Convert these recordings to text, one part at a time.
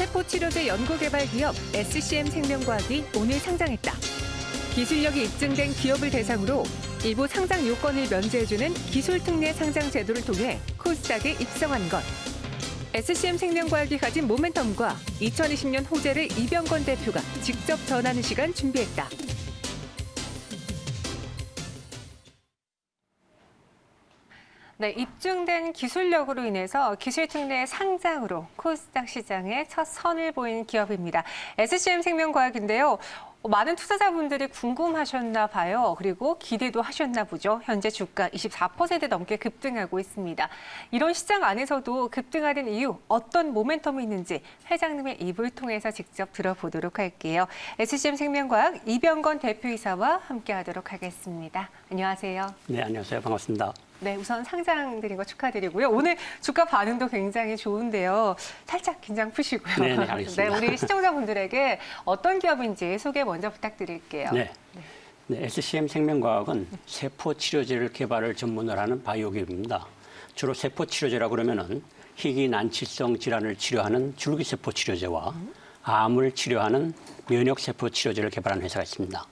세포치료제 연구개발 기업 SCM 생명과학이 오늘 상장했다. 기술력이 입증된 기업을 대상으로 일부 상장 요건을 면제해주는 기술특례 상장 제도를 통해 코스닥에 입성한 것. SCM 생명과학이 가진 모멘텀과 2020년 호재를 이병건 대표가 직접 전하는 시간 준비했다. 네, 입증된 기술력으로 인해서 기술특례 상장으로 코스닥 시장에 첫 선을 보인 기업입니다. SCM 생명과학인데요. 많은 투자자분들이 궁금하셨나 봐요. 그리고 기대도 하셨나 보죠. 현재 주가 24% 넘게 급등하고 있습니다. 이런 시장 안에서도 급등하는 이유, 어떤 모멘텀이 있는지 회장님의 입을 통해서 직접 들어보도록 할게요. SCM 생명과학 이병건 대표이사와 함께하도록 하겠습니다. 안녕하세요. 네, 안녕하세요. 반갑습니다. 네, 우선 상장드린 거 축하드리고요. 오늘 주가 반응도 굉장히 좋은데요. 살짝 긴장 푸시고요. 네, 알겠습니다. 네, 우리 시청자분들에게 어떤 기업인지 소개 먼저 부탁드릴게요. 네. 네, SCM 생명과학은 세포 치료제를 개발을 전문으로 하는 바이오 기업입니다. 주로 세포 치료제라고 그러면은 희귀 난치성 질환을 치료하는 줄기세포 치료제와 암을 치료하는 면역세포 치료제를 개발하는 회사가 있습니다.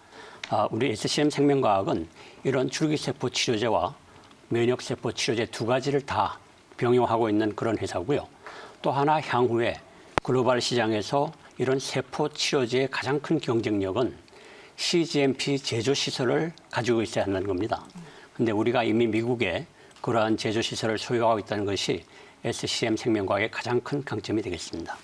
우리 SCM 생명과학은 이런 줄기세포 치료제와 면역세포 치료제 두 가지를 다 병용하고 있는 그런 회사고요. 또 하나 향후에 글로벌 시장에서 이런 세포 치료제의 가장 큰 경쟁력은 cGMP 제조 시설을 가지고 있어야 한다는 겁니다. 그런데 우리가 이미 미국에 그러한 제조 시설을 소유하고 있다는 것이 SCM 생명과학의 가장 큰 강점이 되겠습니다.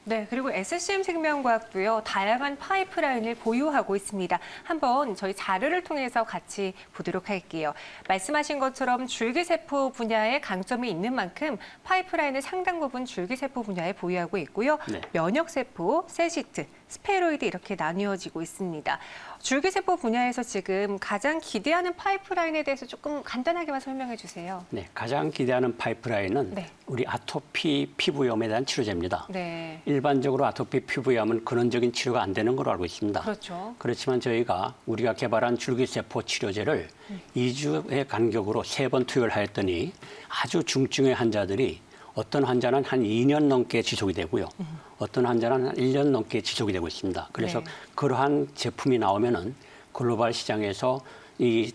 네, 그리고 SCM 생명과학도요, 다양한 파이프라인을 보유하고 있습니다. 한번 저희 자료를 통해서 같이 보도록 할게요. 말씀하신 것처럼 줄기세포 분야에 강점이 있는 만큼 파이프라인을 상당 부분 줄기세포 분야에 보유하고 있고요. 네. 면역세포, 세시트, 스페로이드 이렇게 나뉘어지고 있습니다. 줄기세포 분야에서 지금 가장 기대하는 파이프라인에 대해서 조금 간단하게만 설명해 주세요. 네, 가장 기대하는 파이프라인은 네. 우리 아토피 피부염에 대한 치료제입니다. 네. 일반적으로 아토피 피부염은 근원적인 치료가 안 되는 걸로 알고 있습니다. 그렇죠. 그렇지만 우리가 개발한 줄기세포 치료제를 2주의 간격으로 3번 투여를 하였더니 아주 중증의 환자들이 어떤 환자는 한 2년 넘게 지속이 되고요. 어떤 환자는 한 1년 넘게 지속이 되고 있습니다. 그래서 네. 그러한 제품이 나오면은 글로벌 시장에서 이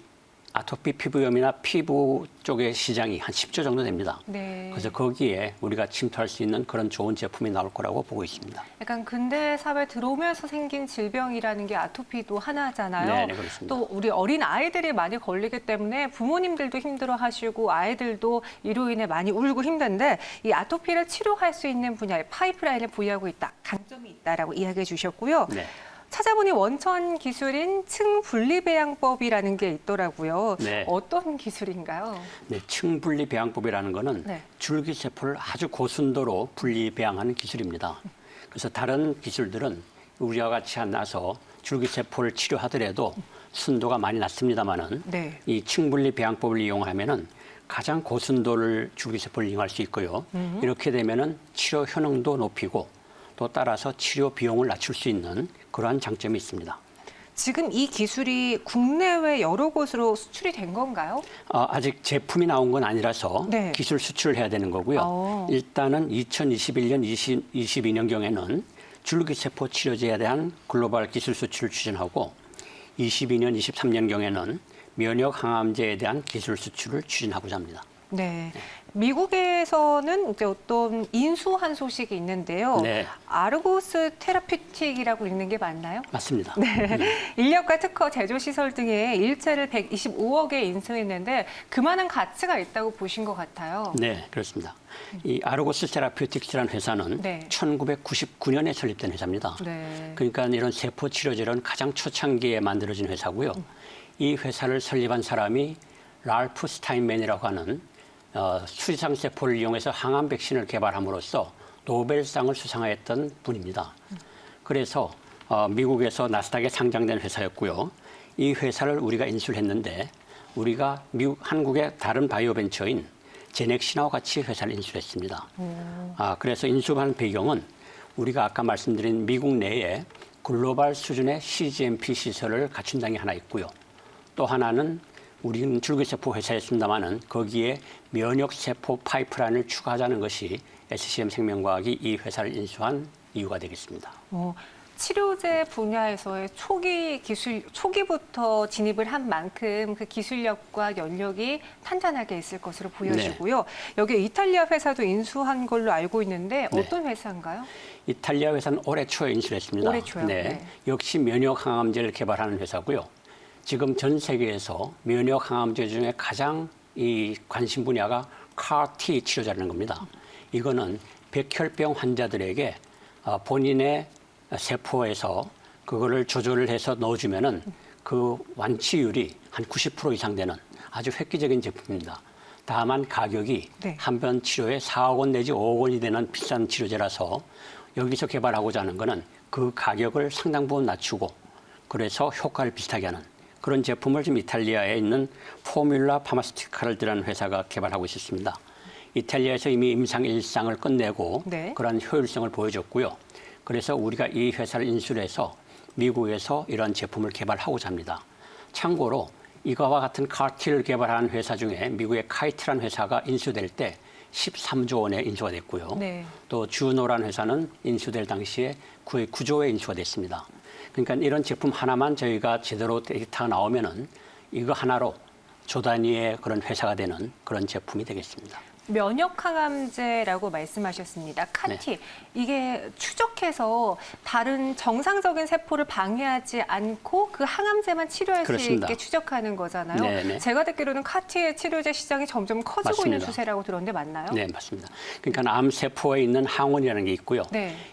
아토피 피부염이나 피부 쪽의 시장이 한 10조 정도 됩니다. 네. 그래서 거기에 우리가 침투할 수 있는 그런 좋은 제품이 나올 거라고 보고 있습니다. 약간 근대 사회 들어오면서 생긴 질병이라는 게 아토피도 하나잖아요. 네, 그렇습니다. 또 우리 어린 아이들이 많이 걸리기 때문에 부모님들도 힘들어하시고 아이들도 이로 인해 많이 울고 힘든데 이 아토피를 치료할 수 있는 분야의 파이프라인을 보유하고 있다, 강점이 있다라고 이야기해 주셨고요. 네. 찾아보니 원천 기술인 층분리배양법이라는 게 있더라고요. 네. 어떤 기술인가요? 네, 층분리 배양법이라는 것은 네. 줄기세포를 아주 고순도로 분리 배양하는 기술입니다. 그래서 다른 기술들은 우리와 같이 나서 줄기세포를 치료하더라도 순도가 많이 낮습니다만은 네. 이 층분리 배양법을 이용하면은 가장 고순도를 줄기세포를 이용할 수 있고요. 이렇게 되면은 치료 효능도 높이고 또 따라서 치료 비용을 낮출 수 있는 그러한 장점이 있습니다. 지금 이 기술이 국내외 여러 곳으로 수출이 된 건가요? 아직 제품이 나온 건 아니라서 네. 기술 수출을 해야 되는 거고요. 일단은 2021년, 22년경에는 줄기세포 치료제에 대한 글로벌 기술 수출을 추진하고 22년, 23년경에는 면역 항암제에 대한 기술 수출을 추진하고자 합니다. 네. 미국에서는 이제 어떤 인수한 소식이 있는데요. 네. 아르고스 테라퓨틱이라고 읽는 게 맞나요? 맞습니다. 네. 인력과 특허, 제조 시설 등의 일체를 125억에 인수했는데 그만한 가치가 있다고 보신 것 같아요. 네, 그렇습니다. 이 아르고스 테라퓨틱스라는 회사는 네. 1999년에 설립된 회사입니다. 네. 그러니까 이런 세포 치료제는 가장 초창기에 만들어진 회사고요. 이 회사를 설립한 사람이 랄프 스타인맨이라고 하는 수지상 세포를 이용해서 항암 백신을 개발함으로써 노벨상을 수상하였던 분입니다. 그래서 미국에서 나스닥에 상장된 회사였고요. 이 회사를 우리가 인수를 했는데 우리가 한국의 다른 바이오 벤처인 제넥시나와 같이 회사를 인수했습니다. 그래서 인수한 배경은 우리가 아까 말씀드린 미국 내에 글로벌 수준의 cGMP 시설을 갖춘 당이 하나 있고요. 또 하나는 우리는 줄기세포 회사였습니다마는 거기에 면역세포 파이프라인을 추가하자는 것이 SCM 생명과학이 이 회사를 인수한 이유가 되겠습니다. 치료제 분야에서의 초기부터 진입을 한 만큼 그 기술력과 연력이 탄탄하게 있을 것으로 보여지고요. 여기 이탈리아 회사도 인수한 걸로 알고 있는데 어떤 회사인가요? 이탈리아 회사는 올해 초에 인수를 했습니다. 올해 초요? 네. 역시 면역 항암제를 개발하는 회사고요. 지금 전 세계에서 면역 항암제 중에 가장 이 관심 분야가 CAR-T 치료제라는 겁니다. 이거는 백혈병 환자들에게 본인의 세포에서 그거를 조절을 해서 넣어주면은 그 완치율이 한 90% 이상 되는 아주 획기적인 제품입니다. 다만 가격이 한 번 치료에 4억 원 내지 5억 원이 되는 비싼 치료제라서 여기서 개발하고자 하는 거는 그 가격을 상당 부분 낮추고 그래서 효과를 비슷하게 하는 그런 제품을 지금 이탈리아에 있는 포뮬라 파마스티칼이라는 회사가 개발하고 있었습니다. 이탈리아에서 이미 임상 1상을 끝내고 그런 효율성을 보여줬고요. 그래서 우리가 이 회사를 인수를 해서 미국에서 이런 제품을 개발하고자 합니다. 참고로 이거와 같은 CAR-T를 개발하는 회사 중에 미국의 카이트라는 회사가 인수될 때 13조 원에 인수가 됐고요. 또 주노라는 회사는 인수될 당시에 거의 9조에 인수가 됐습니다. 그러니까 이런 제품 하나만 저희가 제대로 데이터가 나오면은 이거 하나로 조 단위의 그런 회사가 되는 그런 제품이 되겠습니다. 면역 항암제라고 말씀하셨습니다. CAR-T, 이게 추적해서 다른 정상적인 세포를 방해하지 않고 그 항암제만 치료할 수 있게 추적하는 거잖아요. 제가 듣기로는 CAR-T의 치료제 시장이 점점 커지고 있는 추세라고 들었는데 맞나요? 네, 맞습니다. 그러니까 암세포에 있는 항원이라는 게 있고요.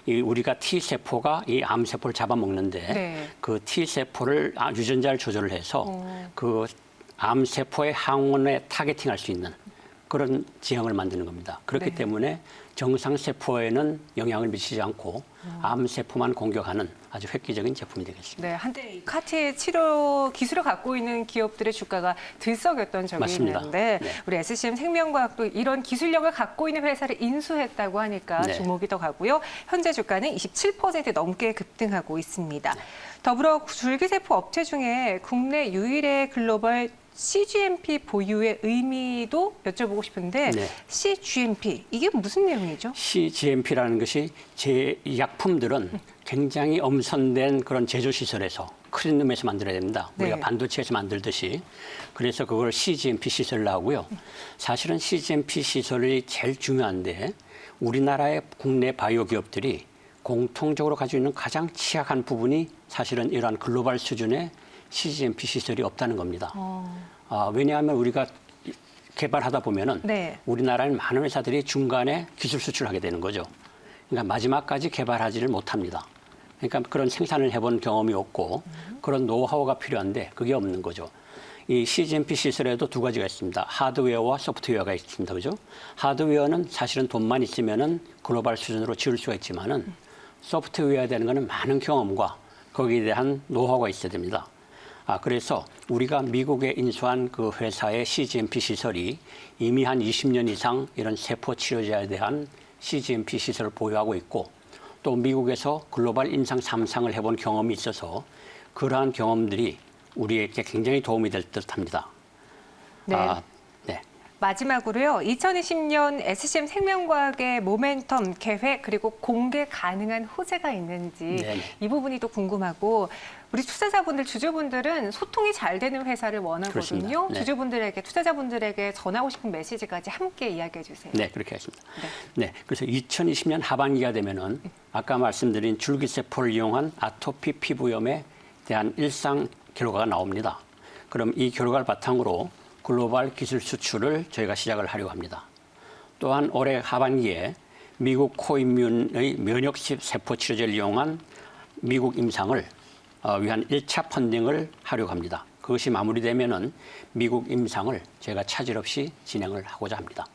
이 우리가 T세포가 이 암세포를 잡아먹는데 그 T세포를 유전자를 조절을 해서 그 암세포의 항원에 타겟팅할 수 있는 그런 지형을 만드는 겁니다. 그렇기 때문에 정상세포에는 영향을 미치지 않고 암세포만 공격하는 아주 획기적인 제품이 되겠습니다. 네, 한때 CAR-T 치료 기술을 갖고 있는 기업들의 주가가 들썩였던 적이 있는데 우리 SCM 생명과학도 이런 기술력을 갖고 있는 회사를 인수했다고 하니까 주목이 더 가고요. 현재 주가는 27% 넘게 급등하고 있습니다. 더불어 줄기세포 업체 중에 국내 유일의 글로벌 CGMP 보유의 의미도 여쭤보고 싶은데 CGMP, 이게 무슨 내용이죠? CGMP라는 것이 제 약품들은 굉장히 엄선된 그런 제조시설에서 클린룸에서 만들어야 됩니다. 우리가 반도체에서 만들듯이. 그래서 그걸 CGMP 시설로 하고요. 사실은 CGMP 시설이 제일 중요한데 우리나라의 국내 바이오 기업들이 공통적으로 가지고 있는 가장 취약한 부분이 사실은 이러한 글로벌 수준의 CGMP 시설이 없다는 겁니다. 왜냐하면 우리가 개발하다 보면은 우리나라는 많은 회사들이 중간에 기술 수출하게 되는 거죠. 그러니까 마지막까지 개발하지를 못합니다. 그러니까 그런 생산을 해본 경험이 없고 그런 노하우가 필요한데 그게 없는 거죠. 이 CGMP 시설에도 두 가지가 있습니다. 하드웨어와 소프트웨어가 있습니다. 그죠? 하드웨어는 사실은 돈만 있으면은 글로벌 수준으로 지을 수가 있지만은 소프트웨어에 되는 거는 많은 경험과 거기에 대한 노하우가 있어야 됩니다. 그래서 우리가 미국에 인수한 그 회사의 CGMP 시설이 이미 한 20년 이상 이런 세포 치료제에 대한 CGMP 시설을 보유하고 있고 또 미국에서 글로벌 임상 3상을 해본 경험이 있어서 그러한 경험들이 우리에게 굉장히 도움이 될 듯합니다. 마지막으로요. 2020년 SCM 생명과학의 모멘텀 계획 그리고 공개 가능한 호재가 있는지 이 부분이 또 궁금하고 우리 투자자분들, 주주분들은 소통이 잘 되는 회사를 원하거든요. 주주분들에게, 투자자분들에게 전하고 싶은 메시지까지 함께 이야기해 주세요. 네, 그렇게 하겠습니다. 그래서 2020년 하반기가 되면은 아까 말씀드린 줄기세포를 이용한 아토피 피부염에 대한 일상 결과가 나옵니다. 그럼 이 결과를 바탕으로 글로벌 기술 수출을 저희가 시작을 하려고 합니다. 또한 올해 하반기에 미국 코임뮨의 면역식 세포 치료제를 이용한 미국 임상을 위한 1차 펀딩을 하려고 합니다. 그것이 마무리되면은 미국 임상을 제가 차질 없이 진행을 하고자 합니다.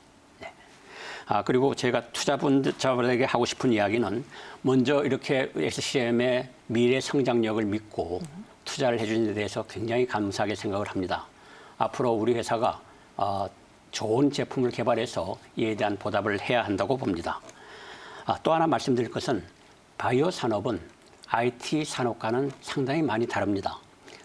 그리고 제가 투자자분들에게 하고 싶은 이야기는 먼저 이렇게 SCM의 미래 성장력을 믿고 투자를 해주는 데 대해서 굉장히 감사하게 생각을 합니다. 앞으로 우리 회사가 좋은 제품을 개발해서 이에 대한 보답을 해야 한다고 봅니다. 또 하나 말씀드릴 것은 바이오 산업은 IT 산업과는 상당히 많이 다릅니다.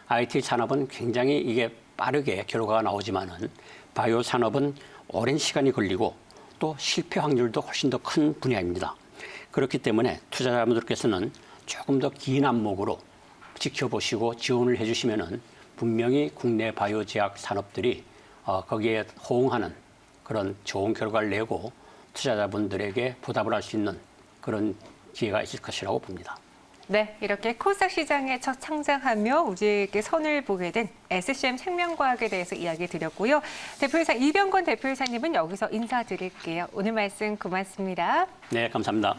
IT 산업은 굉장히 이게 빠르게 결과가 나오지만은 바이오 산업은 오랜 시간이 걸리고 또 실패 확률도 훨씬 더 큰 분야입니다. 그렇기 때문에 투자자분들께서는 조금 더 긴 안목으로 지켜보시고 지원을 해주시면은 분명히 국내 바이오 제약 산업들이 거기에 호응하는 그런 좋은 결과를 내고 투자자분들에게 보답을 할 수 있는 그런 기회가 있을 것이라고 봅니다. 네, 이렇게 코스닥 시장에 첫 상장하며 우리에게 선을 보게 된 SCM 생명과학에 대해서 이야기 드렸고요. 대표이사 이병건 대표이사님은 여기서 인사드릴게요. 오늘 말씀 고맙습니다. 네, 감사합니다.